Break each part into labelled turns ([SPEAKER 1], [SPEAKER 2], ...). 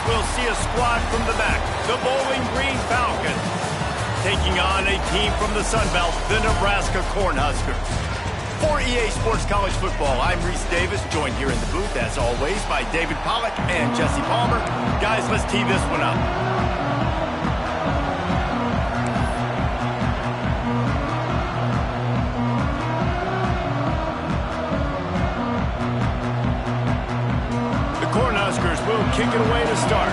[SPEAKER 1] we'll see a squad from the back, the Bowling Green Falcons, taking on a team from the Sun Belt, the Nebraska Cornhuskers. For EA Sports College Football, I'm Reese Davis, joined here in the booth, as always, by David Pollack and Jesse Palmer. Guys, let's tee this one up. The Cornhuskers will kick it away to start.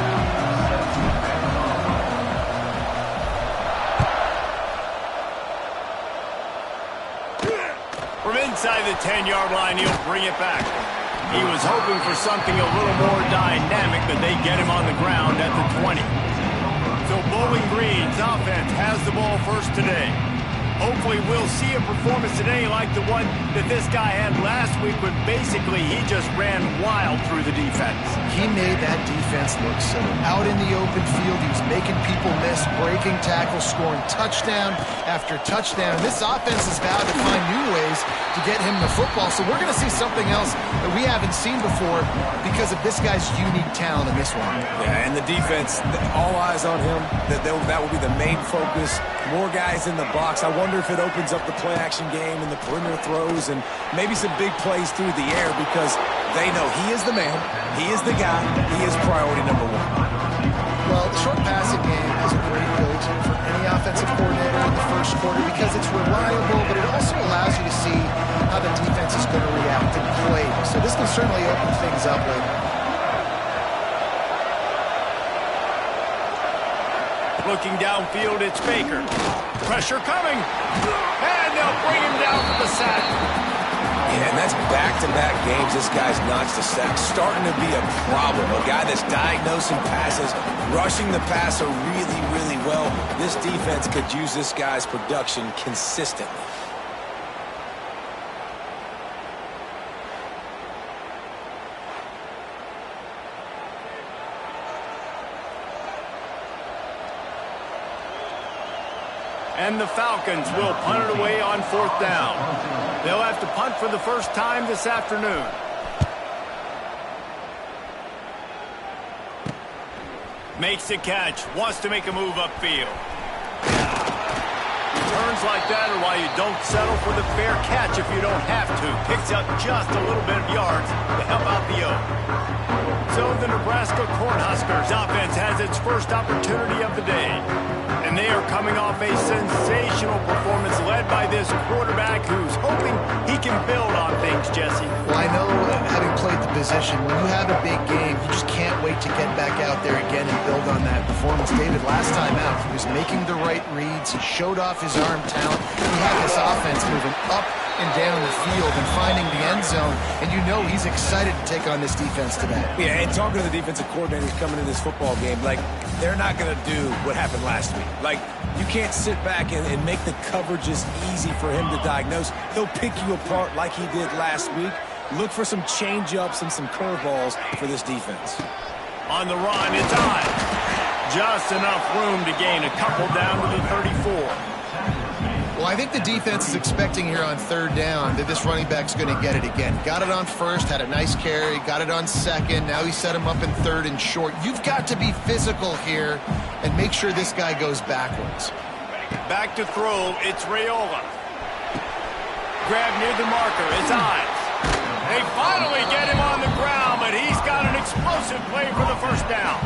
[SPEAKER 1] From inside the 10-yard line, he'll bring it back. He was hoping for something a little more dynamic, but they get him on the ground at the 20. So Bowling Green's offense has the ball first today. Hopefully we'll see a performance today like the one that this guy had last week when basically he just ran wild through the defense.
[SPEAKER 2] He made that defense look silly. Out in the open field, he was making people miss, breaking tackles, scoring touchdown after touchdown. This offense has vowed to find new ways to get him the football, so we're going to see something else that we haven't seen before because of this guy's unique talent in this one.
[SPEAKER 3] Yeah, and the defense, all eyes on him. That will be the main focus. More guys in the box. I wonder if it opens up the play-action game and the perimeter throws and maybe some big plays through the air because they know he is the man, he is the guy, he is priority number one.
[SPEAKER 2] Well, the short passing game is a great go-to for any offensive coordinator in the first quarter because it's reliable, but it also allows you to see how the defense is going to react and play. So this can certainly open things up later.
[SPEAKER 1] Looking downfield, it's Baker. Pressure coming. And they'll bring him down for the sack.
[SPEAKER 3] Yeah, and that's back-to-back games this guy's notched a sack. Starting to be a problem. A guy that's diagnosing passes, rushing the passer really, really well. This defense could use this guy's production consistently.
[SPEAKER 1] And the Falcons will punt it away on 4th down. They'll have to punt for the first time this afternoon. Makes the catch, wants to make a move upfield. Turns like that are why you don't settle for the fair catch if you don't have to. Picks up just a little bit of yards to help out the O. So the Nebraska Cornhuskers offense has its first opportunity of the day. And they are coming off a sensational performance led by this quarterback who's hoping he can build on things, Jesse.
[SPEAKER 2] Well, I know having played the position, when you have a big game, you just can't wait to get back out there again and build on that performance. David, last time out, he was making the right reads. He showed off his arm talent. He had this offense moving up and down the field and finding the end zone, and you know he's excited to take on this defense today.
[SPEAKER 3] Yeah, and talking to the defensive coordinators coming into this football game, like, they're not going to do what happened last week. Like, you can't sit back and make the coverages easy for him to diagnose. He'll pick you apart like he did last week. Look for some change-ups and some curveballs for this defense.
[SPEAKER 1] On the run, it's on. Just enough room to gain a couple down to the 34.
[SPEAKER 2] Well, I think the defense is expecting here on 3rd down that this running back's going to get it again. Got it on 1st, had a nice carry, got it on 2nd. Now he set him up in 3rd and short. You've got to be physical here and make sure this guy goes backwards.
[SPEAKER 1] Back to throw, it's Raiola. Grab near the marker, it's Ives. They finally get him on the ground, but he's got an explosive play for the first down.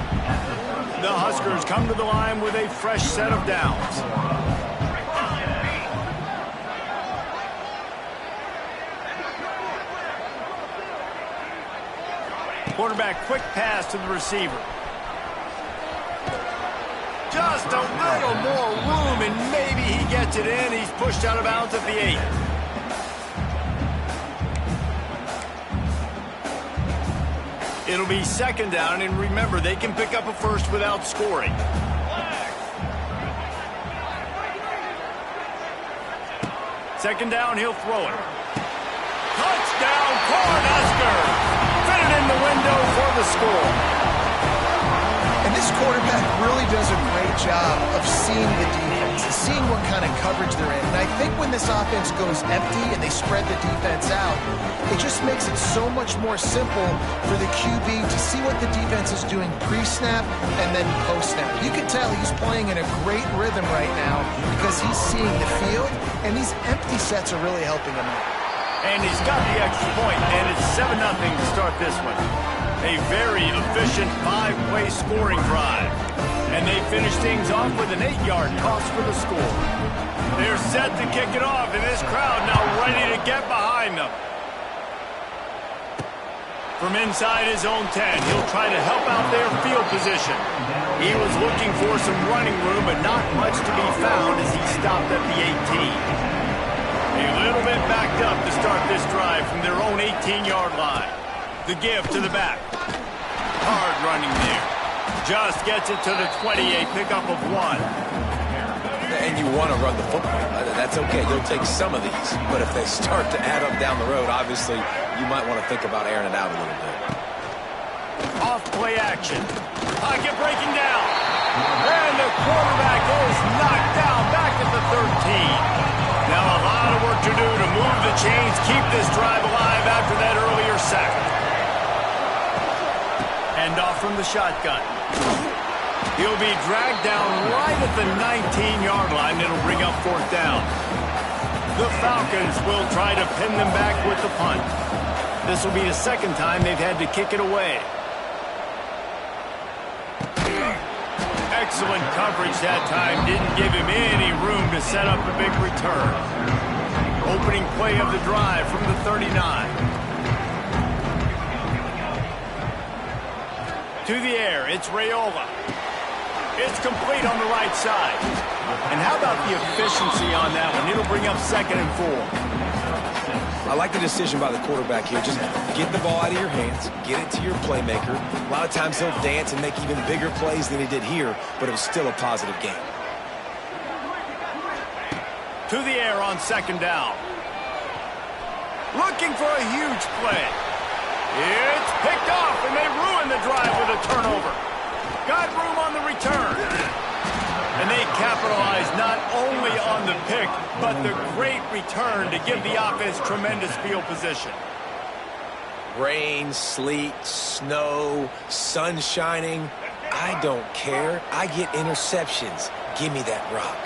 [SPEAKER 1] The Huskers come to the line with a fresh set of downs. Quarterback, quick pass to the receiver. Just a little more room, and maybe he gets it in. He's pushed out of bounds at the 8. It'll be 2nd down, and remember, they can pick up a first without scoring. Second down, he'll throw it. Touchdown, Cornhuskers! Fitted in the window for the score.
[SPEAKER 2] And this quarterback really does a great job of seeing the defense. seeing what kind of coverage they're in. And I think when this offense goes empty and they spread the defense out, it just makes it so much more simple for the QB to see what the defense is doing pre-snap and then post-snap. You can tell he's playing in a great rhythm right now because he's seeing the field, and these empty sets are really helping him out.
[SPEAKER 1] And he's got the extra point, and it's 7-0 to start this one. A very efficient 5-play scoring drive. And they finish things off with an 8-yard toss for the score. They're set to kick it off, and this crowd now ready to get behind them. From inside his own 10, he'll try to help out their field position. He was looking for some running room, but not much to be found as he stopped at the 18. A little bit backed up to start this drive from their own 18-yard line. The give to the back. Hard running there. Just gets it to the 20, a pickup of 1.
[SPEAKER 3] And you want to run the football. That's okay. You'll take some of these. But if they start to add up down the road, obviously, you might want to think about airing it out a little bit.
[SPEAKER 1] Off play action. Pocket breaking down. And the quarterback is knocked down back at the 13. Now a lot of work to do to move the chains, keep this drive alive after that earlier sack. End off from the shotgun. He'll be dragged down right at the 19-yard line. It'll bring up 4th down. The Falcons will try to pin them back with the punt. This will be the second time they've had to kick it away. Excellent coverage that time. Didn't give him any room to set up a big return. Opening play of the drive from the 39. To the air, it's Raiola. It's complete on the right side. And how about the efficiency on that one? It'll bring up 2nd and 4.
[SPEAKER 3] I like the decision by the quarterback here. Just get the ball out of your hands, get it to your playmaker. A lot of times he'll dance and make even bigger plays than he did here, but it was still a positive game.
[SPEAKER 1] To the air on 2nd down. Looking for a huge play. It's picked off, and they ruin the drive with a turnover. Got room on the return. And they capitalize not only on the pick, but the great return to give the offense tremendous field position.
[SPEAKER 3] Rain, sleet, snow, sun shining. I don't care. I get interceptions. Give me that rock.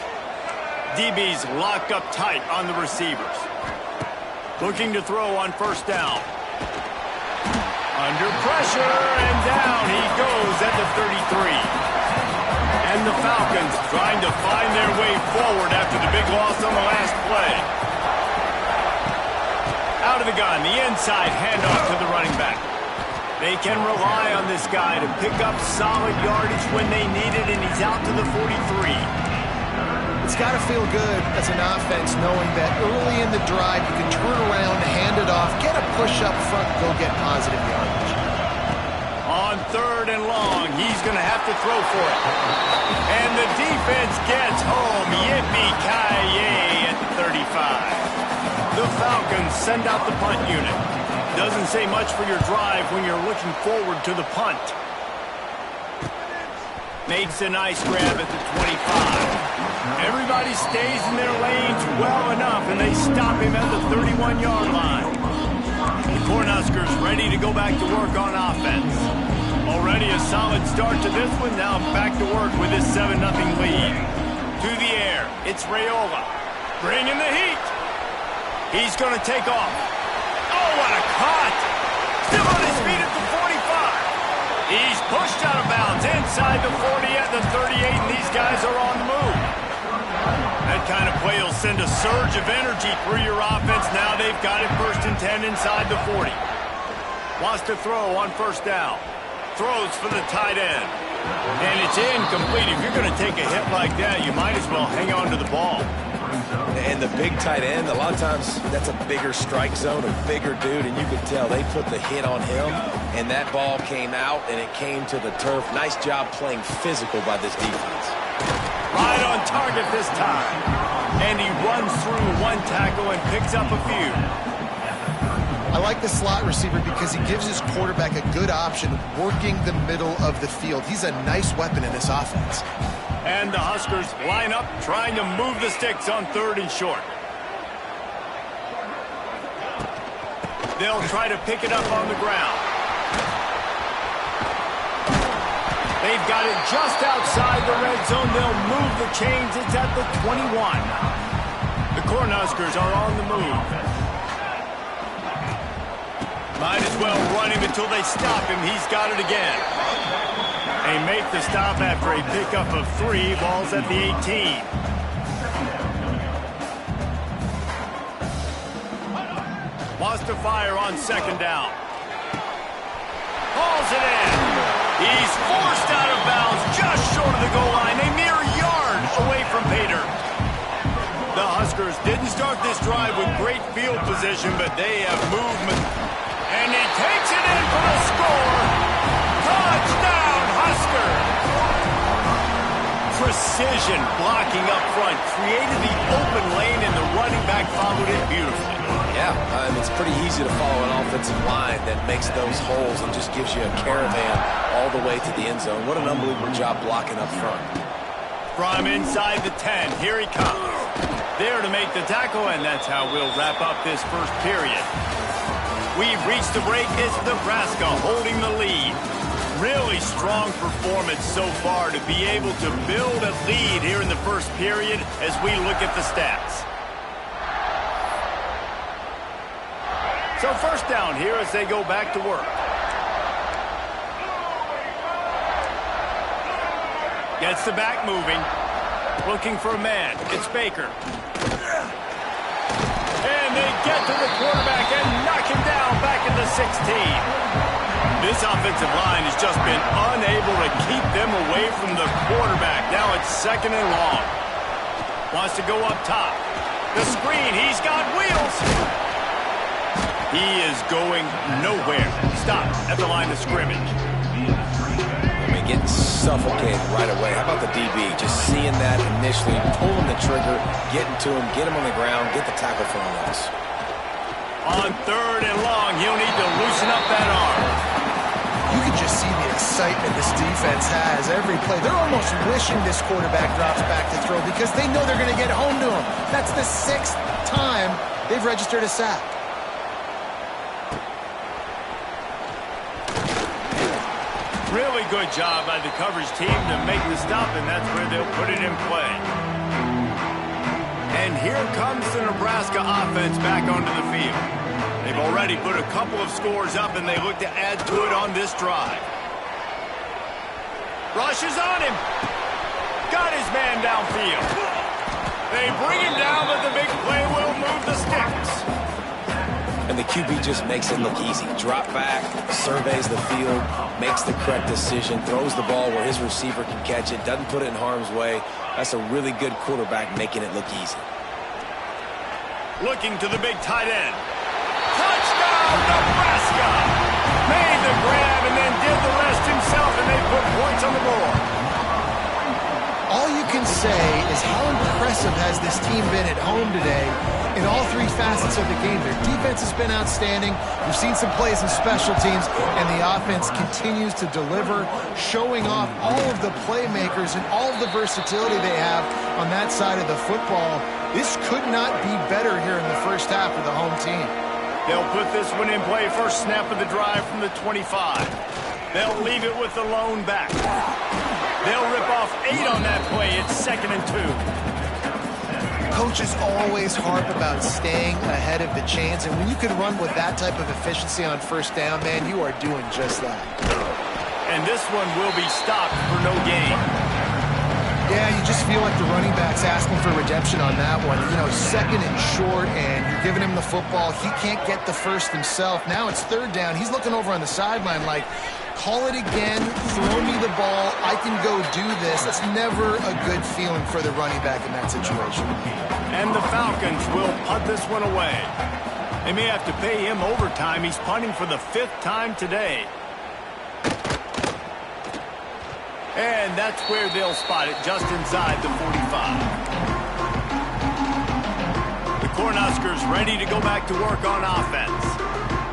[SPEAKER 1] DB's locked up tight on the receivers. Looking to throw on 1st down. Under pressure, and down he goes at the 33. And the Falcons trying to find their way forward after the big loss on the last play. Out of the gun, the inside handoff to the running back. They can rely on this guy to pick up solid yardage when they need it, and he's out to the 43.
[SPEAKER 2] It's got to feel good as an offense knowing that early in the drive you can turn around, hand it off, get a push up front, go get positive yardage.
[SPEAKER 1] On 3rd and long, he's going to have to throw for it. And the defense gets home. Yippee-ki-yay at the 35. The Falcons send out the punt unit. Doesn't say much for your drive when you're looking forward to the punt. Makes a nice grab at the 25. Everybody stays in their lanes well enough, and they stop him at the 31-yard line. The Cornhuskers ready to go back to work on offense. Already a solid start to this one. Now back to work with this 7-0 lead. To the air, it's Raiola. Bringing the heat. He's going to take off. Oh, what a cut! Still on his feet at the 45. He's pushed out of bounds inside the 40 at the 38, and these guys are on the move. That kind of play will send a surge of energy through your offense. Now they've got it 1st and 10 inside the 40. Wants to throw on 1st down. Throws for the tight end. And it's incomplete. If you're going to take a hit like that, you might as well hang on to the ball.
[SPEAKER 3] And the big tight end, a lot of times that's a bigger strike zone, a bigger dude, and you could tell they put the hit on him, and that ball came out, and it came to the turf. Nice job playing physical by this defense.
[SPEAKER 1] Right on target this time. And he runs through one tackle and picks up a few.
[SPEAKER 2] I like the slot receiver because he gives his quarterback a good option working the middle of the field. He's a nice weapon in this offense.
[SPEAKER 1] And the Huskers line up, trying to move the sticks on 3rd and short. They'll try to pick it up on the ground. They've got it just outside the red zone. They'll move the chains. It's at the 21. The Cornhuskers are on the move. Might as well run him until they stop him. He's got it again. They make the stop after a pickup of 3. Ball's at the 18. Wants to fire on 2nd down. Hauls it in. He's forced out of bounds just short of the goal line. A mere yard away from Pater. The Huskers didn't start this drive with great field position, but they have movement. And he takes it in for the score. Touchdown, Huskers! Precision blocking up front created the open lane, and the running back followed it beautifully.
[SPEAKER 3] Yeah, it's pretty easy to follow an offensive line that makes those holes and just gives you a caravan all the way to the end zone. What an unbelievable job blocking up front.
[SPEAKER 1] From inside the 10, here he comes. There to make the tackle, and that's how we'll wrap up this first period. We've reached the break. It's Nebraska holding the lead. Really strong performance so far to be able to build a lead here in the first period as we look at the stats. So 1st down here as they go back to work. Gets the back moving. Looking for a man. It's Baker. And they get to the quarterback and knock him down back at the 16. This offensive line has just been unable to keep them away from the quarterback. Now it's 2nd and long. Wants to go up top. The screen. He's got wheels. He is going nowhere. Stop at the line of scrimmage.
[SPEAKER 3] Getting suffocated right away. How about the DB? Just seeing that initially, pulling the trigger, getting to him, get him on the ground, get the tackle for a loss.
[SPEAKER 1] On 3rd and long, he'll need to loosen up that arm.
[SPEAKER 2] You can just see the excitement this defense has every play. They're almost wishing this quarterback drops back to throw because they know they're going to get home to him. That's the 6th time they've registered a sack.
[SPEAKER 1] Really good job by the coverage team to make the stop, and that's where they'll put it in play. And here comes the Nebraska offense back onto the field. They've already put a couple of scores up, and they look to add to it on this drive. Rushes on him. Got his man downfield. They bring him down, but the big play will move the sticks.
[SPEAKER 3] And the QB just makes it look easy. Drop back, surveys the field, makes the correct decision, throws the ball where his receiver can catch it, doesn't put it in harm's way. That's a really good quarterback making it look easy.
[SPEAKER 1] Looking to the big tight end. Touchdown, Nebraska! Made the grab and then did the rest himself, and they put points on the board.
[SPEAKER 2] All you can say is how impressive has this team been at home today in all 3 facets of the game. Their defense has been outstanding. We've seen some plays in special teams, and the offense continues to deliver, showing off all of the playmakers and all of the versatility they have on that side of the football. This could not be better here in the first half of the home team.
[SPEAKER 1] They'll put this one in play. First snap of the drive from the 25. They'll leave it with the lone back. They'll rip off 8 on that play. It's 2nd and 2.
[SPEAKER 2] Coaches always harp about staying ahead of the chains, and when you can run with that type of efficiency on 1st down, man, you are doing just that.
[SPEAKER 1] And this one will be stopped for no gain.
[SPEAKER 2] Yeah, you just feel like the running back's asking for redemption on that one. You know, 2nd and short, and you're giving him the football. He can't get the first himself. Now it's 3rd down. He's looking over on the sideline like, call it again, throw me the ball, I can go do this. That's never a good feeling for the running back in that situation.
[SPEAKER 1] And the Falcons will punt this one away. They may have to pay him overtime. He's punting for the 5th time today. And that's where they'll spot it, just inside the 45. The Cornhuskers ready to go back to work on offense.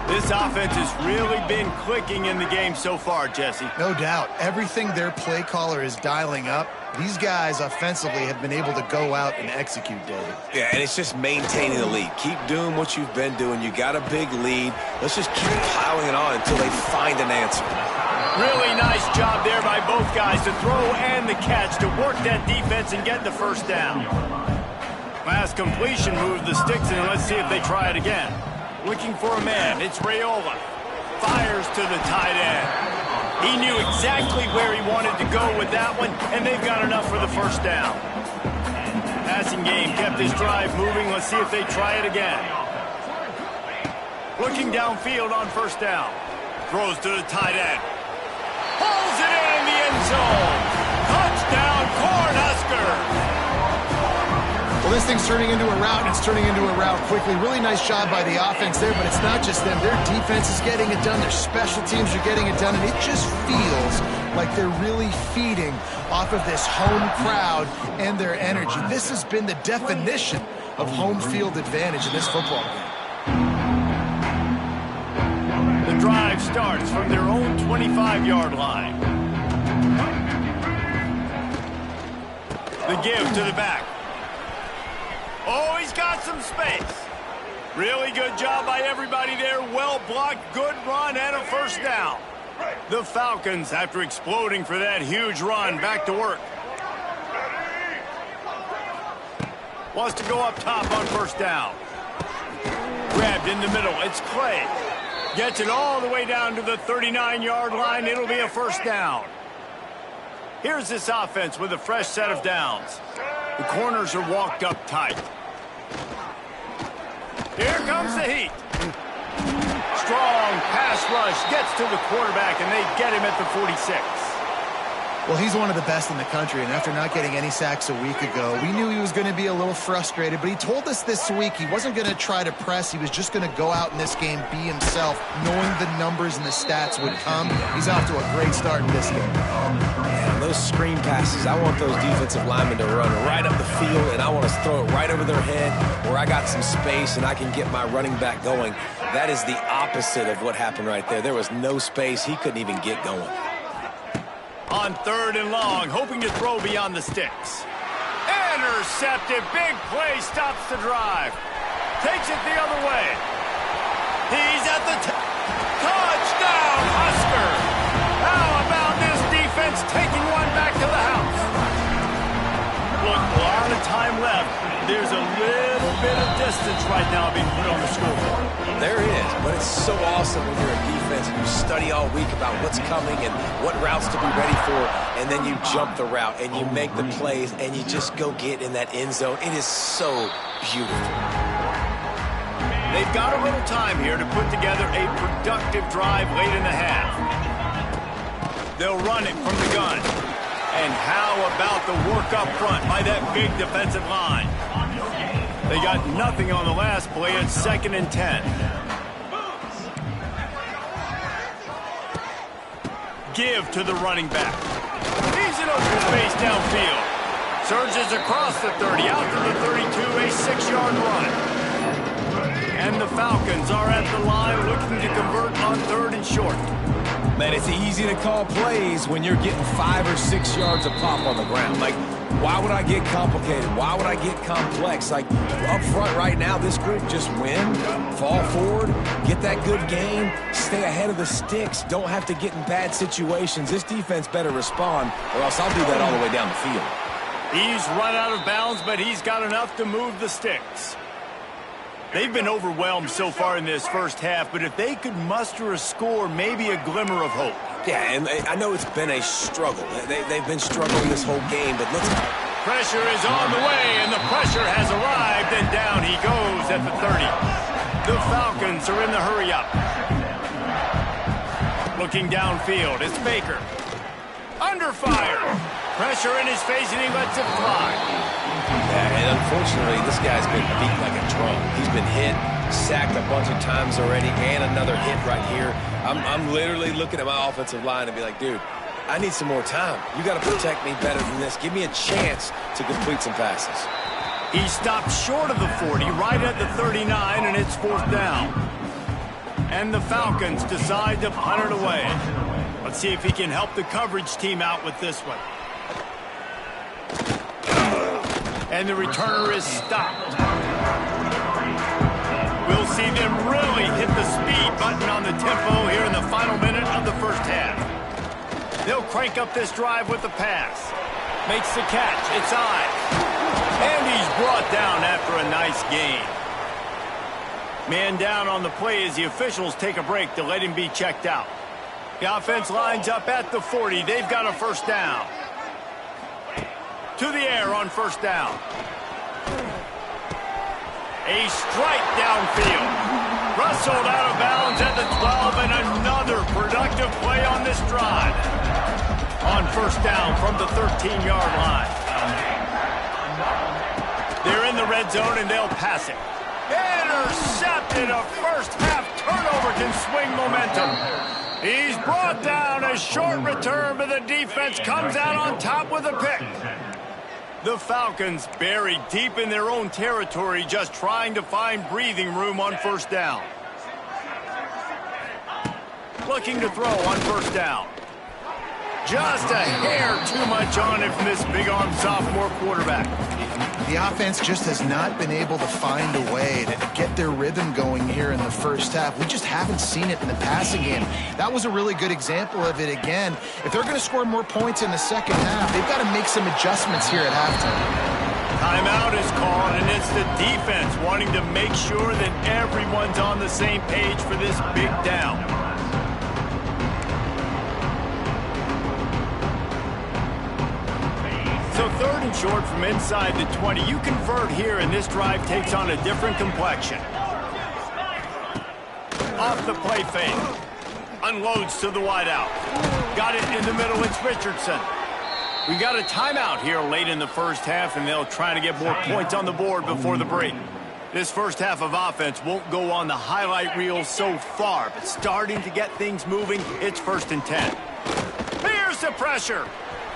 [SPEAKER 1] This offense has really been clicking in the game so far, Jesse.
[SPEAKER 2] No doubt. Everything their play caller is dialing up, these guys offensively have been able to go out and execute, David.
[SPEAKER 3] Yeah, and it's just maintaining the lead. Keep doing what you've been doing. You got a big lead. Let's just keep piling it on until they find an answer.
[SPEAKER 1] Really nice job there by both guys to throw and the catch to work that defense and get the first down. Last completion moved the sticks, and let's see if they try it again. Looking for a man. It's Raiola. Fires to the tight end. He knew exactly where he wanted to go with that one, and they've got enough for the first down. Passing game kept his drive moving. Let's see if they try it again. Looking downfield on first down. Throws to the tight end. Pulls it in the end zone. Touchdown, Cornhuskers.
[SPEAKER 2] Well, this thing's turning into a rout, and it's turning into a rout quickly. Really nice job by the offense there, but it's not just them. Their defense is getting it done. Their special teams are getting it done, and it just feels like they're really feeding off of this home crowd and their energy. This has been the definition of home field advantage in this football game.
[SPEAKER 1] The drive starts from their own 25-yard line. The give to the back. Oh, he's got some space. Really good job by everybody there. Well blocked, good run, and a first down. The Falcons, after exploding for that huge run, back to work. Wants to go up top on first down. Grabbed in the middle. It's Clay. Gets it all the way down to the 39-yard line. It'll be a first down. Here's this offense with a fresh set of downs. The corners are walked up tight. Here comes the heat. Strong pass rush gets to the quarterback, and they get him at the 46.
[SPEAKER 2] Well, he's one of the best in the country, and after not getting any sacks a week ago, we knew he was going to be a little frustrated, but he told us this week he wasn't going to try to press. He was just going to go out in this game, be himself, knowing the numbers and the stats would come. He's off to a great start in this game.
[SPEAKER 3] Yeah, those screen passes, I want those defensive linemen to run right up the field, and I want to throw it right over their head where I got some space and I can get my running back going. That is the opposite of what happened right there. There was no space. He couldn't even get going.
[SPEAKER 1] On third and long, hoping to throw beyond the sticks. Intercepted. Big play stops the drive. Takes it the other way. He's at the touchdown, Husker. How about this defense taking one back to the house? Look, a lot of time left. There's a little bit of distance right now being put on the scoreboard.
[SPEAKER 3] There is, but it's so awesome when you're in defense and you study all week about what's coming and what routes to be ready for, and then you jump the route and you make the plays and you just go get in that end zone. It is so beautiful.
[SPEAKER 1] They've got a little time here to put together a productive drive late in the half. They'll run it from the gun. And how about the work up front by that big defensive line? They got nothing on the last play. It's 2nd and 10. Give to the running back. He's in open space downfield. Surges across the 30, out to the 32, a 6-yard run. And the Falcons are at the line looking to convert on 3rd and short.
[SPEAKER 3] Man, it's easy to call plays when you're getting 5 or 6 yards of pop on the ground. Like, why would I get complicated? Why would I get complex? Like, up front right now, this group just win, fall forward, get that good game, stay ahead of the sticks, don't have to get in bad situations. This defense better respond, or else I'll do that all the way down the field.
[SPEAKER 1] He's run out of bounds, but he's got enough to move the sticks. They've been overwhelmed so far in this first half, but if they could muster a score, maybe a glimmer of hope.
[SPEAKER 3] Yeah, and I know it's been a struggle. They've been struggling this whole game, but let's...
[SPEAKER 1] Pressure is on the way, and the pressure has arrived, and down he goes at the 30. The Falcons are in the hurry-up. Looking downfield, it's Baker. Under fire. Pressure in his face, and he lets it fly.
[SPEAKER 3] Yeah, and unfortunately, this guy's been beat like a drum. He's been hit, sacked a bunch of times already, and another hit right here. I'm literally looking at my offensive line and be like, dude, I need some more time. You got to protect me better than this. Give me a chance to complete some passes.
[SPEAKER 1] He stopped short of the 40, right at the 39, and it's 4th down. And the Falcons decide to punt it away. Let's see if he can help the coverage team out with this one. And the returner is stopped. We'll see them really hit the speed button on the tempo here in the final minute of the first half. They'll crank up this drive with the pass. Makes the catch. It's Ives. And he's brought down after a nice gain. Man down on the play as the officials take a break to let him be checked out. The offense lines up at the 40. They've got a first down. To the air on first down. A strike downfield. Rustled out of bounds at the 12, and another productive play on this drive. On first down from the 13-yard line. They're in the red zone, and they'll pass it. Intercepted. A first-half turnover can swing momentum. He's brought down. A short return, but the defense comes out on top with a pick. The Falcons buried deep in their own territory, just trying to find breathing room on first down. Looking to throw on first down. Just a hair too much on it from this big-armed sophomore quarterback.
[SPEAKER 2] The offense just has not been able to find a way to get their rhythm going here in the first half. We just haven't seen it in the passing game. That was a really good example of it again. If they're going to score more points in the second half, they've got to make some adjustments here at halftime.
[SPEAKER 1] Timeout is called, and it's the defense wanting to make sure that everyone's on the same page for this big down. So third and short from inside the 20. You convert here, and this drive takes on a different complexion. Off the play fake. Unloads to the wideout. Got it in the middle. It's Richardson. We got a timeout here late in the first half, and they'll try to get more points on the board before the break. This first half of offense won't go on the highlight reel so far, but starting to get things moving, it's 1st and 10. Here's the pressure.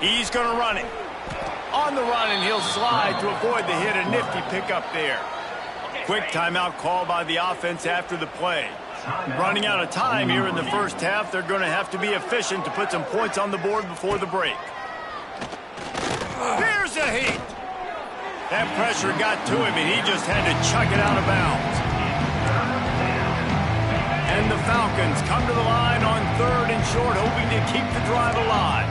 [SPEAKER 1] He's going to run it. On the run, and he'll slide to avoid the hit. A nifty pickup there. Quick timeout call by the offense after the play. Running out of time here in the first half, they're going to have to be efficient to put some points on the board before the break. Here's a heat. That pressure got to him, and he just had to chuck it out of bounds. And the Falcons come to the line on 3rd and short, hoping to keep the drive alive.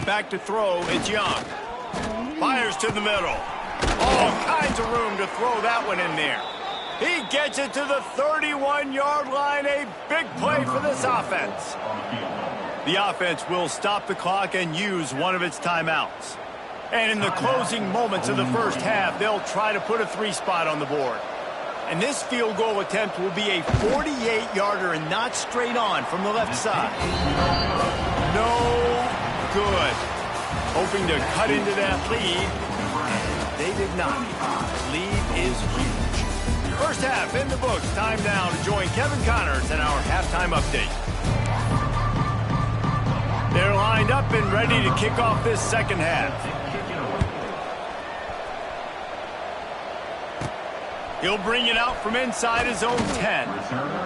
[SPEAKER 1] Back to throw, it's Young. Fires to the middle. All kinds of room to throw that one in there. He gets it to the 31-yard line. A big play for this offense. The offense will stop the clock and use one of its timeouts. And in the closing moments of the first half, they'll try to put a 3-spot on the board. And this field goal attempt will be a 48-yarder and not straight on from the left side. No good. Hoping to cut into that lead. They did not. Lead is huge. First half in the books. Time now to join Kevin Connors in our halftime update. They're lined up and ready to kick off this second half. He'll bring it out from inside his own 10.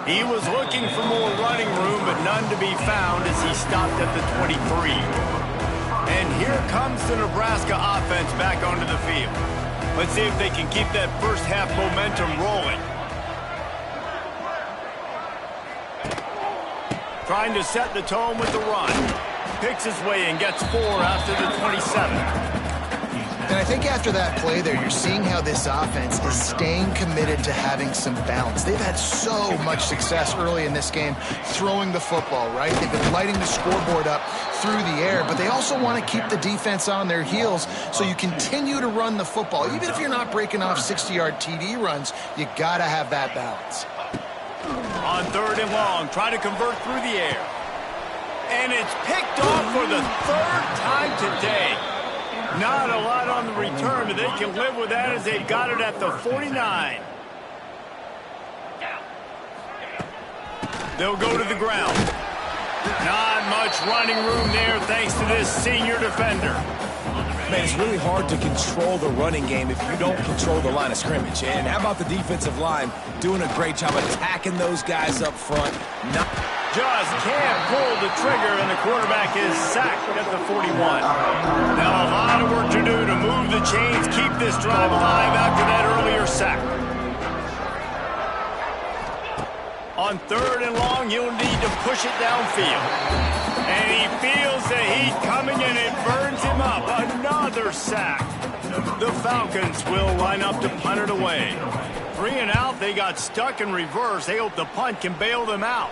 [SPEAKER 1] He was looking for more running room, but none to be found as he stopped at the 23. And here comes the Nebraska offense back onto the field. Let's see if they can keep that first half momentum rolling. Trying to set the tone with the run. Picks his way and gets 4 after the 27.
[SPEAKER 2] And I think after that play there, you're seeing how this offense is staying committed to having some balance. They've had so much success early in this game throwing the football, right? They've been lighting the scoreboard up through the air, but they also want to keep the defense on their heels so you continue to run the football. Even if you're not breaking off 60-yard TD runs, you got to have that balance.
[SPEAKER 1] On 3rd and long, trying to convert through the air. And it's picked off for the 3rd time today. Not a lot on the return, but they can live with that as they've got it at the 49. They'll go to the ground. Not much running room there thanks to this senior defender.
[SPEAKER 3] Man, it's really hard to control the running game if you don't control the line of scrimmage. And how about the defensive line doing a great job attacking those guys up front?
[SPEAKER 1] Just can't pull the trigger, and the quarterback is sacked at the 41. Now a lot of work to do to move the chains, keep this drive alive after that earlier sack. On 3rd and long, he'll need to push it downfield. And he feels the heat coming, and it burns him up. Another sack. The Falcons will line up to punt it away. 3 and out, they got stuck in reverse. They hope the punt can bail them out.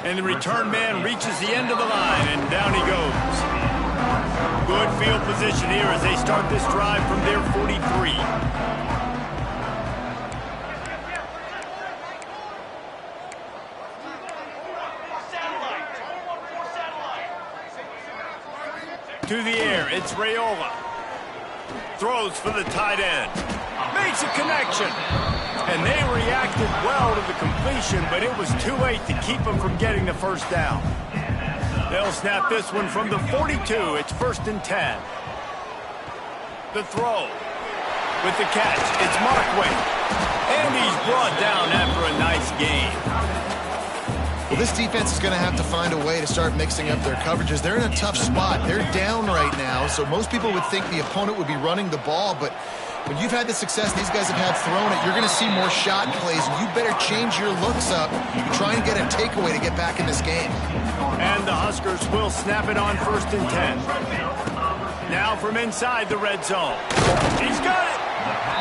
[SPEAKER 1] And the return man reaches the end of the line, and down he goes. Good field position here as they start this drive from their 43. To the air, it's Raiola. Throws for the tight end. Makes a connection. And they reacted well to the completion, but it was too late to keep them from getting the first down. They'll snap this one from the 42. It's 1st and 10. The throw. With the catch, it's Markway. And he's brought down after a nice gain.
[SPEAKER 2] Well, this defense is going to have to find a way to start mixing up their coverages. They're in a tough spot. They're down right now, so most people would think the opponent would be running the ball, but when you've had the success these guys have had throwing it, you're going to see more shot plays, and you better change your looks up and try and get a takeaway to get back in this game.
[SPEAKER 1] And the Huskers will snap it on 1st and 10. Now from inside the red zone. He's got it!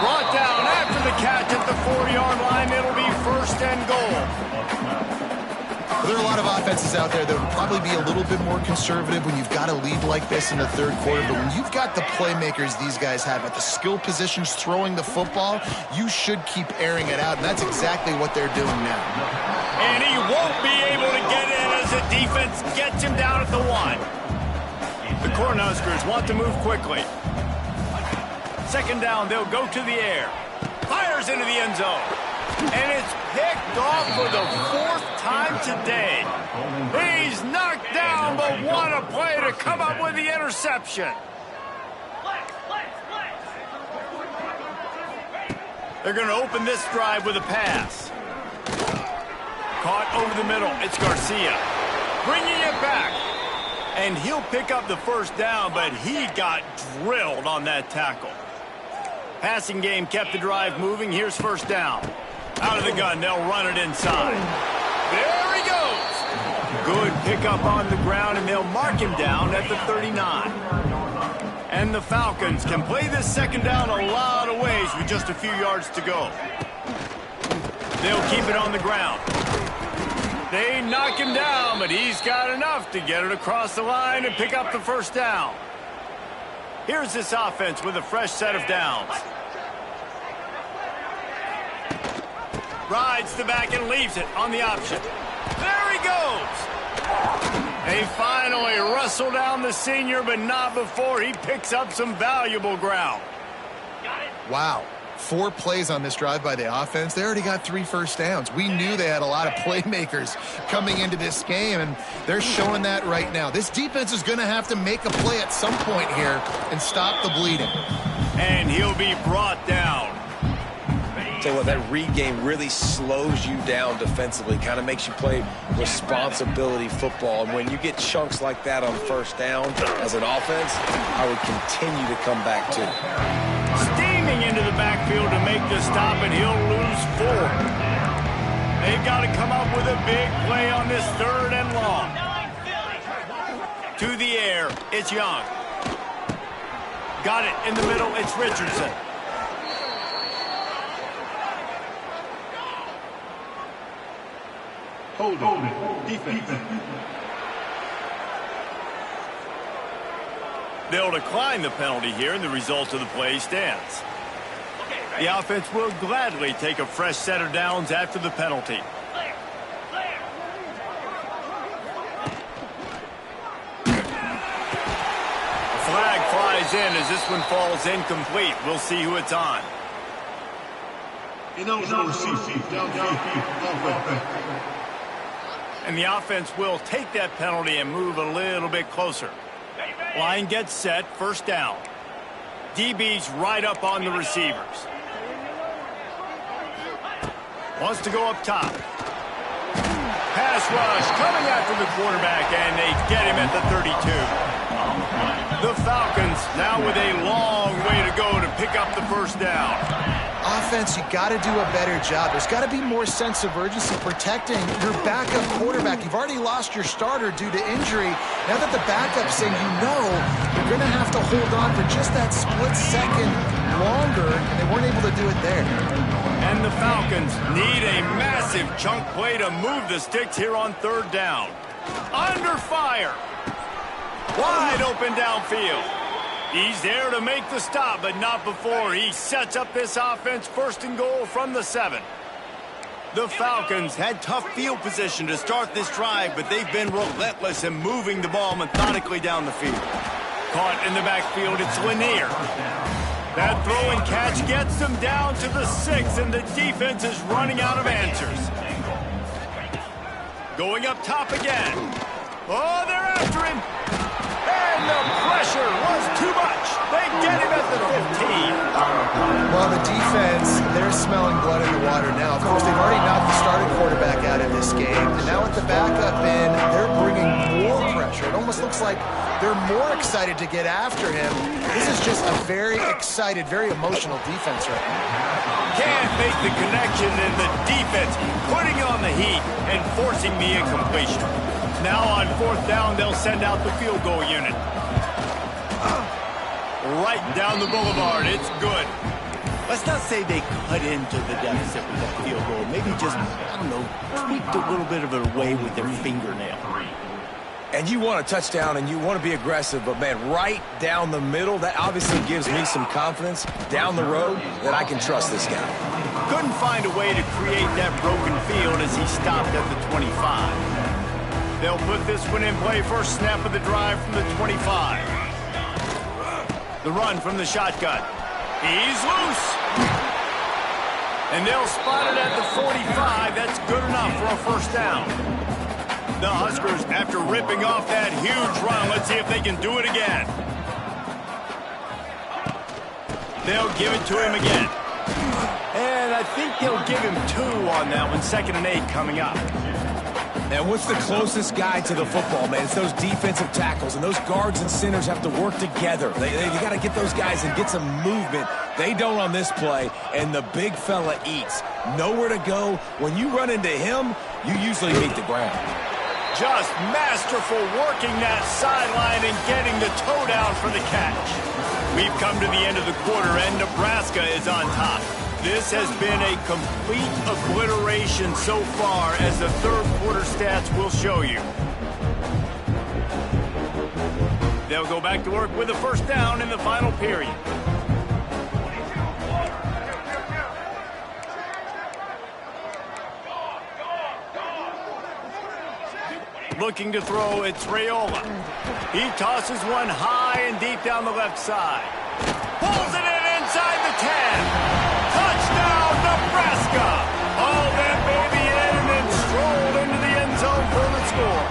[SPEAKER 1] Brought down after the catch at the 4-yard line. It'll be 1st and goal.
[SPEAKER 2] Well, there are a lot of offenses out there that would probably be a little bit more conservative when you've got a lead like this in the 3rd quarter. But when you've got the playmakers these guys have at the skill positions throwing the football, you should keep airing it out. And that's exactly what they're doing now.
[SPEAKER 1] And he won't be able to get in as the defense gets him down at the 1. The Cornhuskers want to move quickly. 2nd down, they'll go to the air. Fires into the end zone. And it's picked off for the 4th time today. He's knocked down, but what a play to come up with the interception. They're going to open this drive with a pass. Caught over the middle. It's Garcia. Bringing it back. And he'll pick up the 1st down, but he got drilled on that tackle. Passing game kept the drive moving. Here's 1st down. Out of the gun, they'll run it inside. There he goes. Good pickup on the ground, and they'll mark him down at the 39. And the Falcons can play this 2nd down a lot of ways with just a few yards to go. They'll keep it on the ground. They knock him down, but he's got enough to get it across the line and pick up the 1st down. Here's this offense with a fresh set of downs. Rides the back and leaves it on the option. There he goes. They finally wrestle down the senior, but not before he picks up some valuable ground.
[SPEAKER 2] Wow. 4 plays on this drive by the offense. They already got 3 first downs. We knew they had a lot of playmakers coming into this game, and they're showing that right now. This defense is going to have to make a play at some point here and stop the bleeding.
[SPEAKER 1] And he'll be brought down.
[SPEAKER 3] Tell you what, that read game really slows you down defensively, kind of makes you play responsibility football. And when you get chunks like that on 1st down as an offense, I would continue to come back to.
[SPEAKER 1] Steaming into the backfield to make the stop, and he'll lose 4. They've got to come up with a big play on this 3rd and long. To the air, it's Young. Got it in the middle, it's Richardson.
[SPEAKER 4] Hold it. Defense.
[SPEAKER 1] They'll decline the penalty here, and the result of the play stands. The offense will gladly take a fresh set of downs after the penalty. A flag flies in as this one falls incomplete. We'll see who it's on. And the offense will take that penalty and move a little bit closer. Line gets set, first down. DB's right up on the receivers. Wants to go up top. Pass rush coming after the quarterback, and they get him at the 32. The Falcons now with a long way to go to pick up the first down.
[SPEAKER 2] Offense, you got to do a better job. There's got to be more sense of urgency protecting your backup quarterback. You've already lost your starter due to injury. Now that the backup's saying you're going to have to hold on for just that split second longer, and they weren't able to do it there.
[SPEAKER 1] And the Falcons need a massive chunk play to move the sticks here on third down. Under fire. Wide open downfield. He's there to make the stop, but not before he sets up this offense first and goal from the 7. The Falcons had tough field position to start this drive, but they've been relentless in moving the ball methodically down the field. Caught in the backfield, it's Lanier. That throw and catch gets them down to the 6, and the defense is running out of answers. Going up top again. Oh, they're after him. And the pressure was too much. They get him at the 15.
[SPEAKER 2] Well, the defense, they're smelling blood in the water now. Of course, they've already knocked the starting quarterback out of this game. And now with the backup in, they're bringing more pressure. It almost looks like they're more excited to get after him. This is just a very excited, very emotional defense right now.
[SPEAKER 1] Can't make the connection, and the defense putting on the heat and forcing the incompletion. Now on fourth down, they'll send out the field goal unit. Right down the boulevard, it's good. Let's not say they cut into the deficit with that field goal. Maybe just, I don't know, tweaked a little bit of it away with their fingernail.
[SPEAKER 3] And you want a touchdown and you want to be aggressive, but man, right down the middle, that obviously gives me some confidence down the road that I can trust this guy.
[SPEAKER 1] Couldn't find a way to create that broken field as he stopped at the 25. They'll put this one in play, first snap of the drive from the 25. The run from the shotgun. He's loose. And they'll spot it at the 45. That's good enough for a first down. The Huskers, after ripping off that huge run, let's see if they can do it again. They'll give it to him again. And I think they'll give him 2 on that one. 2nd and 8 coming up.
[SPEAKER 3] And what's the closest guy to the football, man? It's those defensive tackles, and those guards and centers have to work together. They got to get those guys and get some movement. They don't on this play, and the big fella eats. Nowhere to go. When you run into him, you usually meet the ground.
[SPEAKER 1] Just masterful working that sideline and getting the toe down for the catch. We've come to the end of the quarter, and Nebraska is on top. This has been a complete obliteration so far, as the third quarter stats will show you. They'll go back to work with a first down in the final period. Looking to throw, it's Raiola. He tosses one high and deep down the left side. Pulls it in inside the 10. Touchdown, Nebraska! All that baby in and then strolled into the end zone for the score.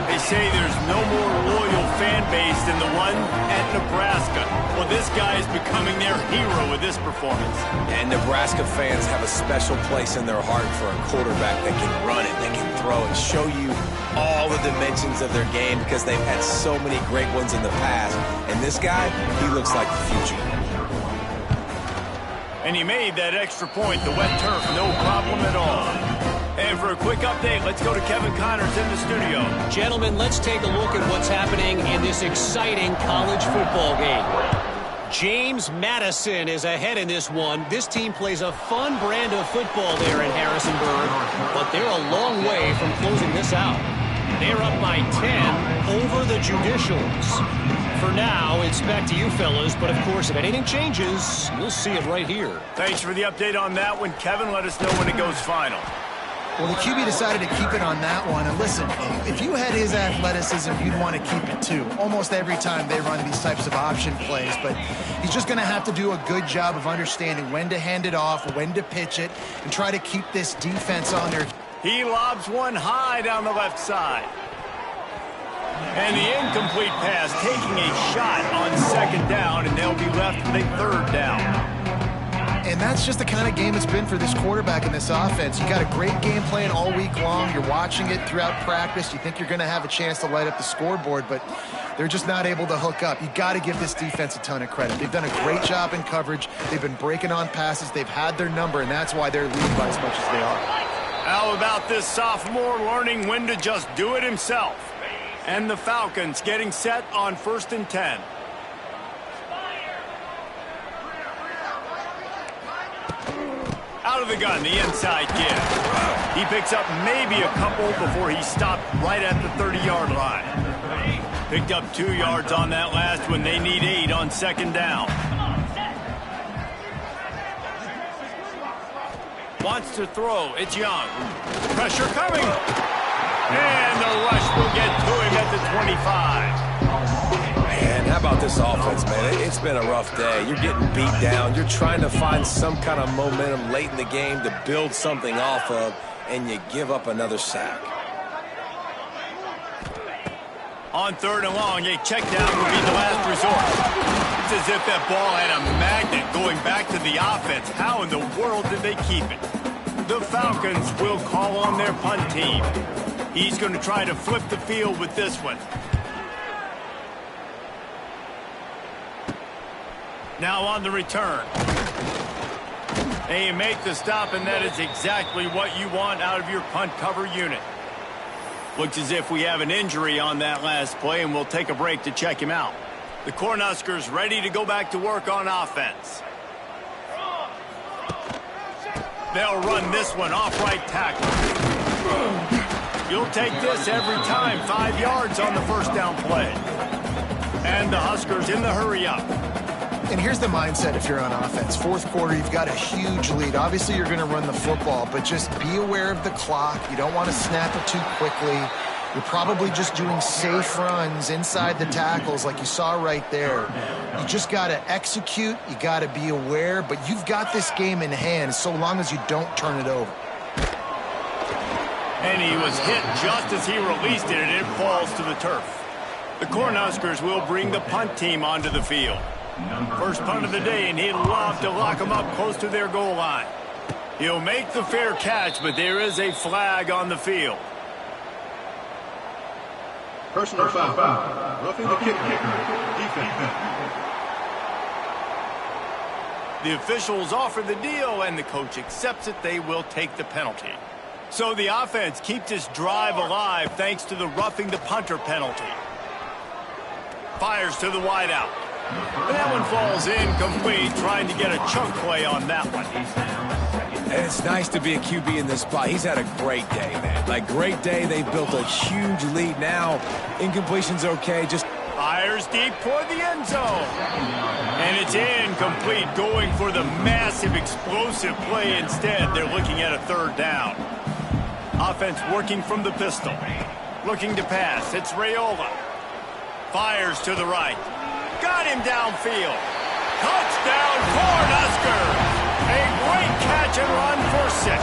[SPEAKER 1] They say there's no more loyal fan base than the one at Nebraska. Well, this guy is becoming their hero with this performance.
[SPEAKER 3] And Nebraska fans have a special place in their heart for a quarterback that can run it, that can throw it, show you all the dimensions of their game, because they've had so many great ones in the past. And this guy, he looks like the future.
[SPEAKER 1] And he made that extra point, the wet turf, no problem at all. And for a quick update, let's go to Kevin Connors in the studio.
[SPEAKER 5] Gentlemen, let's take a look at what's happening in this exciting college football game. James Madison is ahead in this one. This team plays a fun brand of football there in Harrisonburg, but they're a long way from closing this out. They're up by 10 over the Judicials. For now, it's back to you fellas, but of course, if anything changes, you'll see it right here.
[SPEAKER 1] Thanks for the update on that one, Kevin. Let us know when it goes final.
[SPEAKER 2] Well, the QB decided to keep it on that one. And listen, if you had his athleticism, you'd want to keep it too. Almost every time they run these types of option plays. But he's just going to have to do a good job of understanding when to hand it off, when to pitch it, and try to keep this defense on their...
[SPEAKER 1] He lobs one high down the left side. And the incomplete pass taking a shot on second down, and they'll be left with a third down.
[SPEAKER 2] And that's just the kind of game it's been for this quarterback in this offense. You got a great game plan all week long. You're watching it throughout practice. You think you're going to have a chance to light up the scoreboard, but they're just not able to hook up. You got to give this defense a ton of credit. They've done a great job in coverage. They've been breaking on passes. They've had their number, and that's why they're leading by as much as they are.
[SPEAKER 1] How about this sophomore learning when to just do it himself? And the Falcons getting set on 1st and 10. Out of the gun, the inside give. He picks up maybe a couple before he stopped right at the 30-yard line. Picked up 2 yards on that last one. They need 8 on second down. Wants to throw. It's Young. Pressure coming. And the rush will get to him at the 25.
[SPEAKER 3] Man, how about this offense, man? It's been a rough day. You're getting beat down. You're trying to find some kind of momentum late in the game to build something off of, and you give up another sack.
[SPEAKER 1] On 3rd and long, a check down will be the last resort. It's as if that ball had a magnet going back to the offense. How in the world did they keep it? The Falcons will call on their punt team. He's going to try to flip the field with this one. Now on the return. They make the stop, and that is exactly what you want out of your punt cover unit. Looks as if we have an injury on that last play, and we'll take a break to check him out. The Cornhuskers ready to go back to work on offense. They'll run this one off right tackle. You'll take this every time. 5 yards on the first down play. And the Huskers in the hurry up.
[SPEAKER 2] And here's the mindset if you're on offense. 4th quarter, you've got a huge lead. Obviously, you're going to run the football, but just be aware of the clock. You don't want to snap it too quickly. You're probably just doing safe runs inside the tackles like you saw right there. You just got to execute. You got to be aware, but you've got this game in hand so long as you don't turn it over.
[SPEAKER 1] And he was hit just as he released it, and it falls to the turf. The Cornhuskers will bring the punt team onto the field. First punt of the day, and he'd love to lock them up close to their goal line. He'll make the fair catch, but there is a flag on the field.
[SPEAKER 4] Personal foul. Roughing the kicker. Defense.
[SPEAKER 1] The officials offer the deal, and the coach accepts it. They will take the penalty. So the offense keeps this drive alive thanks to the roughing the punter penalty. Fires to the wideout. That one falls incomplete, trying to get a chunk play on that one.
[SPEAKER 3] And it's nice to be a QB in this spot. He's had a great day, man. Like, great day. They've built a huge lead now. Incompletion's okay. Just
[SPEAKER 1] fires deep toward the end zone. And it's incomplete, going for the massive explosive play instead. They're looking at a 3rd down. Offense working from the pistol. Looking to pass. It's Raiola. Fires to the right. Got him downfield. Touchdown, Cornhuskers. A great catch and run for 6.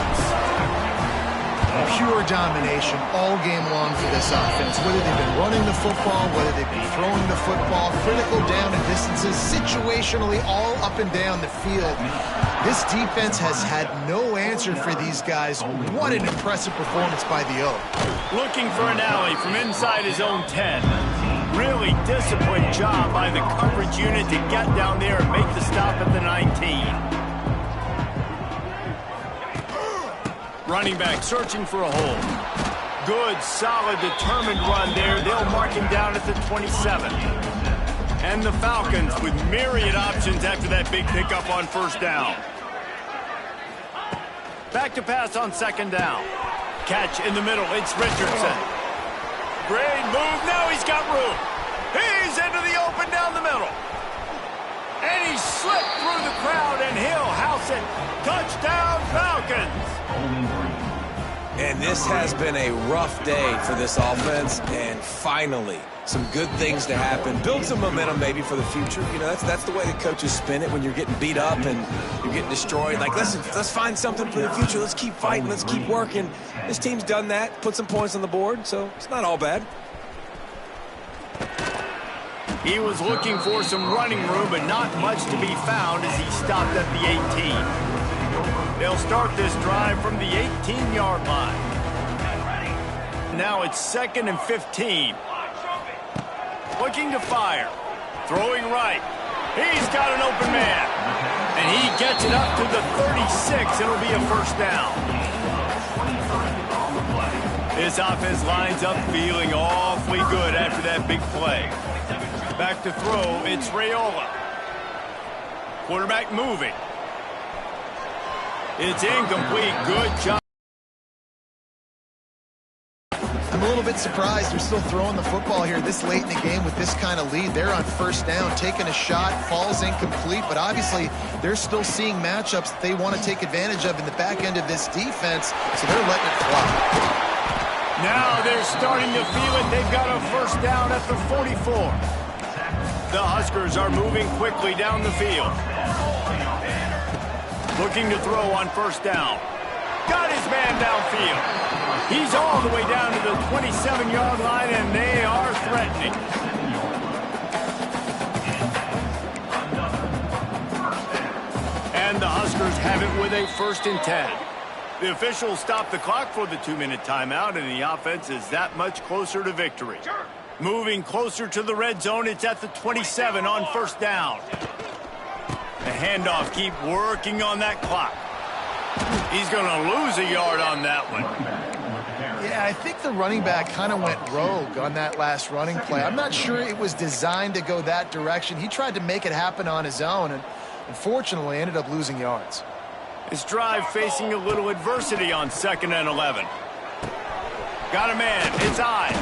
[SPEAKER 2] Pure domination all game long for this offense. Whether they've been running the football, whether they've been throwing the football, critical down and distances, situationally all up and down the field. This defense has had no answer for these guys. What an impressive performance by the O.
[SPEAKER 1] Looking for an alley from inside his own 10. Really disciplined job by the coverage unit to get down there and make the stop at the 19. Running back searching for a hole. Good, solid, determined run there. They'll mark him down at the 27. And the Falcons with myriad options after that big pickup on 1st down. Back to pass on 2nd down. Catch in the middle. It's Richardson. Great move. Now he's got room. He's into the open down the middle. And he slipped through the crowd, and he'll house it. Touchdown, Falcons.
[SPEAKER 3] And this has been a rough day for this offense, and finally some good things to happen. Build some momentum maybe for the future. You know, that's the way the coaches spin it when you're getting beat up and you're getting destroyed. Like, let's find something for the future. Let's keep fighting. Let's keep working. This team's done that, put some points on the board, so it's not all bad.
[SPEAKER 1] He was looking for some running room, but not much to be found as he stopped at the 18. They'll start this drive from the 18-yard line. Now it's 2nd and 15. Looking to fire. Throwing right. He's got an open man. And he gets it up to the 36. It'll be a first down. This offense lines up feeling awfully good after that big play. Back to throw, it's Raiola. Quarterback moving. It's incomplete. Good job.
[SPEAKER 2] I'm a little bit surprised they're still throwing the football here this late in the game with this kind of lead. They're on first down, taking a shot, falls incomplete, but obviously they're still seeing matchups that they want to take advantage of in the back end of this defense, so they're letting it fly.
[SPEAKER 1] Now they're starting to feel it. They've got a first down at the 44. The Huskers are moving quickly down the field. Looking to throw on first down. Got his man downfield. He's all the way down to the 27-yard line, and they are threatening. And the Huskers have it with a 1st and 10. The officials stop the clock for the 2-minute timeout, and the offense is that much closer to victory. Moving closer to the red zone, it's at the 27 on first down. The handoff, keep working on that clock. He's going to lose a yard on that one.
[SPEAKER 2] Yeah, I think the running back kind of went rogue on that last running play. I'm not sure it was designed to go that direction. He tried to make it happen on his own, and unfortunately ended up losing yards.
[SPEAKER 1] This drive facing a little adversity on 2nd and 11. Got a man, it's eyes.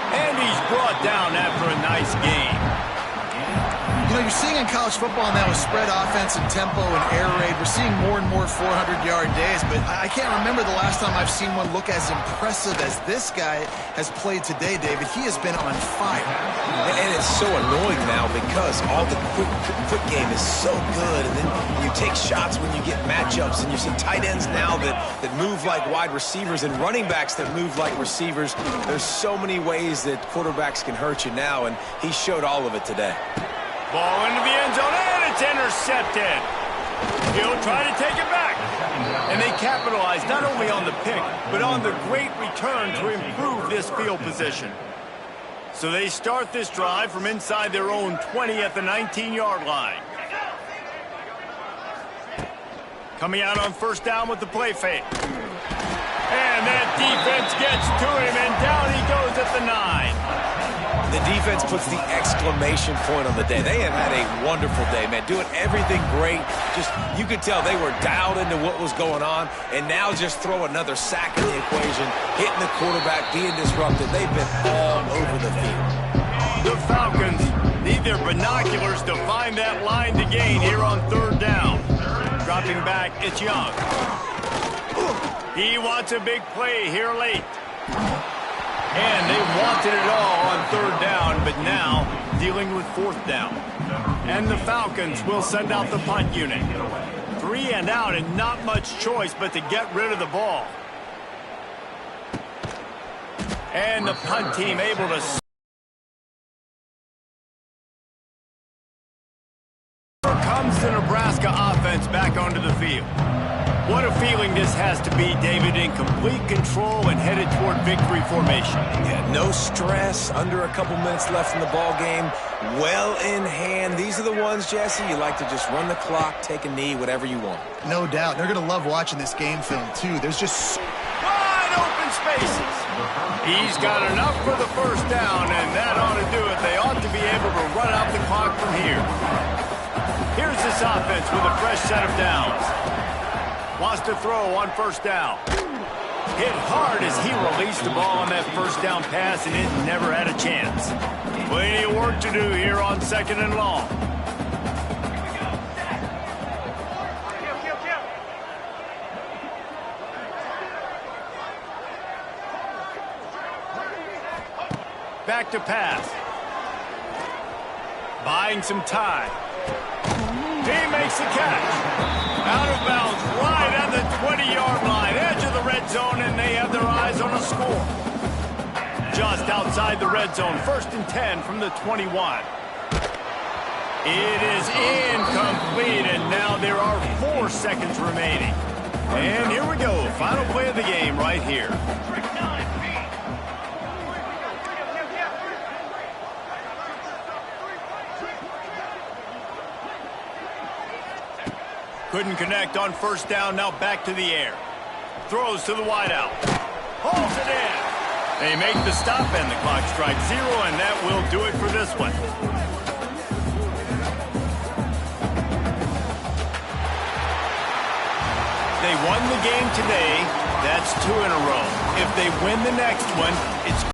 [SPEAKER 1] And he's brought down after a nice game.
[SPEAKER 2] You know, you're seeing in college football now with spread offense and tempo and air raid, we're seeing more and more 400-yard days, but I can't remember the last time I've seen one look as impressive as this guy has played today, David. He has been on fire.
[SPEAKER 3] And it's so annoying now because all the quick game is so good, and then you take shots when you get matchups, and you see tight ends now that move like wide receivers and running backs that move like receivers. There's so many ways that quarterbacks can hurt you now, and he showed all of it today.
[SPEAKER 1] Ball into the end zone, and it's intercepted. He'll try to take it back. And they capitalize not only on the pick, but on the great return to improve this field position. So they start this drive from inside their own 20 at the 19-yard line. Coming out on first down with the play fake. And that defense gets to him, and down he goes at the 9.
[SPEAKER 3] The defense puts the exclamation point on the day. They have had a wonderful day, man. Doing everything great. Just, you could tell they were dialed into what was going on. And now just throw another sack in the equation, hitting the quarterback, being disrupted. They've been all over the field.
[SPEAKER 1] The Falcons need their binoculars to find that line to gain here on 3rd down. Dropping back, it's Young. He wants a big play here late. And they wanted it all on 3rd down, but now dealing with 4th down. And the Falcons will send out the punt unit. 3 and out, and not much choice but to get rid of the ball. And the punt team able to... Here comes the Nebraska offense back onto the field. What a feeling this has to be, David, in complete control and headed toward victory formation.
[SPEAKER 3] Yeah, no stress, under a couple minutes left in the ball game, well in hand. These are the ones, Jesse, you like to just run the clock, take a knee, whatever you want.
[SPEAKER 2] No doubt. They're going to love watching this game film, too. There's just
[SPEAKER 1] wide open spaces. He's got enough for the first down, and that ought to do it. They ought to be able to run out the clock from here. Here's this offense with a fresh set of downs. Wants to throw on first down. Hit hard as he released the ball on that first down pass, and it never had a chance. Plenty of work to do here on 2nd and long. Back to pass. Buying some time. He makes the catch. Out of bounds, right at the 20-yard line, edge of the red zone, and they have their eyes on a score. just outside the red zone. 1st and 10 from the 21. It is incomplete, and now there are 4 seconds remaining. And here we go. Final play of the game right here. Couldn't connect on 1st down. Now back to the air. Throws to the wideout. Holds it in. They make the stop, and the clock strikes 0, and that will do it for this one. They won the game today. That's 2 in a row. If they win the next one, it's